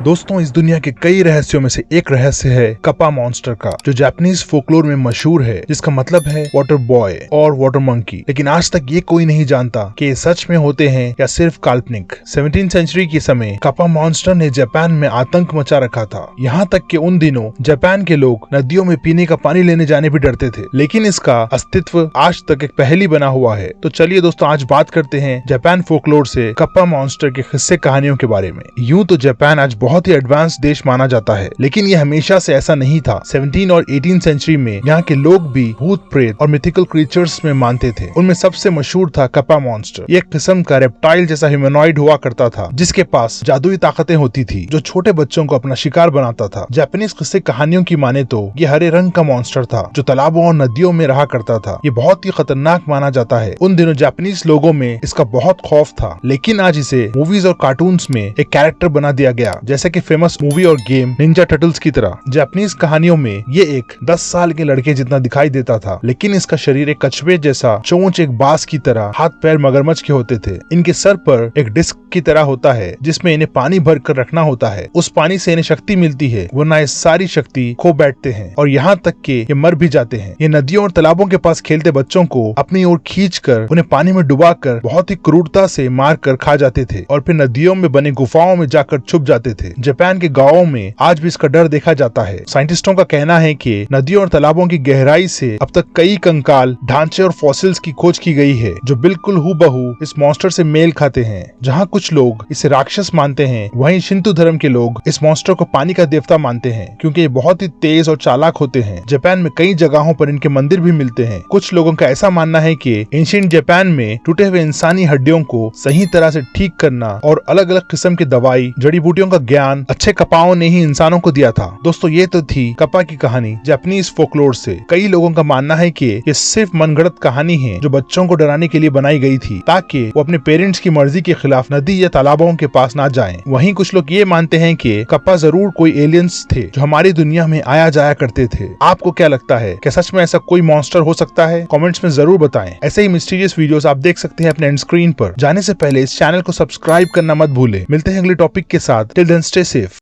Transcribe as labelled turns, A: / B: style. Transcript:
A: दोस्तों, इस दुनिया के कई रहस्यों में से एक रहस्य है कप्पा मॉन्स्टर का, जो जापानीज फोकलोर में मशहूर है, जिसका मतलब है वाटर बॉय और वाटर मंकी। लेकिन आज तक ये कोई नहीं जानता कि ये सच में होते हैं या सिर्फ काल्पनिक। 17वीं सेंचुरी के समय कप्पा मॉन्स्टर ने जापान में आतंक मचा रखा था। यहाँ तक कि उन दिनों जापान के लोग नदियों में पीने का पानी लेने जाने भी डरते थे। लेकिन इसका अस्तित्व आज तक एक पहेली बना हुआ है। तो चलिए दोस्तों, आज बात करते हैं जापान फोकलोर से कप्पा मॉन्स्टर के किस्से कहानियों के बारे में। यूं तो जापान आज बहुत ही एडवांस देश माना जाता है, लेकिन ये हमेशा से ऐसा नहीं था। 17 और 18 सेंचुरी में यहाँ के लोग भी भूत प्रेत और मिथिकल क्रीचर्स में मानते थे। उनमें सबसे मशहूर था कप्पा मॉन्स्टर। ये एक किस्म का रेप्टाइल जैसा ह्यूमनॉइड हुआ करता था, जिसके पास जादुई ताकतें होती थी, जो छोटे बच्चों को अपना शिकार बनाता था। जापानीज किस्से कहानियों की माने तो ये हरे रंग का मॉन्स्टर था, जो तालाबों और नदियों में रहा करता था। ये बहुत ही खतरनाक माना जाता है। उन दिनों जापानीज लोगों में इसका बहुत खौफ था, लेकिन आज इसे मूवीज और कार्टून्स में एक कैरेक्टर बना दिया गया, जैसे कि फेमस मूवी और गेम निंजा टर्टल्स की तरह। जापानीज कहानियों में ये एक 10 साल के लड़के जितना दिखाई देता था, लेकिन इसका शरीर एक कछुए जैसा, चोंच एक बास की तरह, हाथ पैर मगरमच्छ के होते थे। इनके सर पर एक डिस्क की तरह होता है, जिसमें इन्हें पानी भर कर रखना होता है। उस पानी से इन्हें शक्ति मिलती है, वरना ये सारी शक्ति खो बैठते हैं और यहाँ तक कि ये मर भी जाते हैं। ये नदियों और तालाबों के पास खेलते बच्चों को अपनी ओर खींचकर उन्हें पानी में डुबाकर बहुत ही क्रूरता से मार कर खा जाते थे और फिर नदियों में बने गुफाओं में जाकर छुप जाते थे। जापान के गांवों में आज भी इसका डर देखा जाता है। साइंटिस्टों का कहना है कि नदियों और तालाबों की गहराई से अब तक कई कंकाल, ढांचे और फॉसिल्स की खोज की गई है, जो बिल्कुल हूबहू इस मॉन्स्टर से मेल खाते हैं। जहां कुछ लोग इसे राक्षस मानते हैं, वहीं शिंतो धर्म के लोग इस मॉन्स्टर को पानी का देवता मानते हैं, क्योंकि ये बहुत ही तेज और चालाक होते हैं। जापान में कई जगहों पर इनके मंदिर भी मिलते हैं। कुछ लोगों का ऐसा मानना है कि एंशिएंट जापान में टूटे हुए इंसानी हड्डियों को सही तरह से ठीक करना और अलग अलग किस्म की दवाई, जड़ी बूटियों का ज्ञान अच्छे कप्पाओं ने ही इंसानों को दिया था। दोस्तों, ये तो थी कप्पा की कहानी जापानीज फोकलोर से। कई लोगों का मानना है कि ये सिर्फ मनगढ़ंत कहानी है, जो बच्चों को डराने के लिए बनाई गई थी, ताकि वो अपने पेरेंट्स की मर्जी के खिलाफ नदी या तालाबों के पास ना जाएं। वहीं कुछ लोग ये मानते हैं कि कप्पा जरूर कोई एलियंस थे, जो हमारी दुनिया में आया जाया करते थे। आपको क्या लगता है, क्या सच में ऐसा कोई मॉन्स्टर हो सकता है? कमेंट्स में जरूर बताएं। ऐसे ही मिस्टीरियस वीडियोस आप देख सकते हैं अपने एंड स्क्रीन पर। जाने से पहले इस चैनल को सब्सक्राइब करना मत भूलें। मिलते हैं अगले टॉपिक के साथ। Till then stay safe.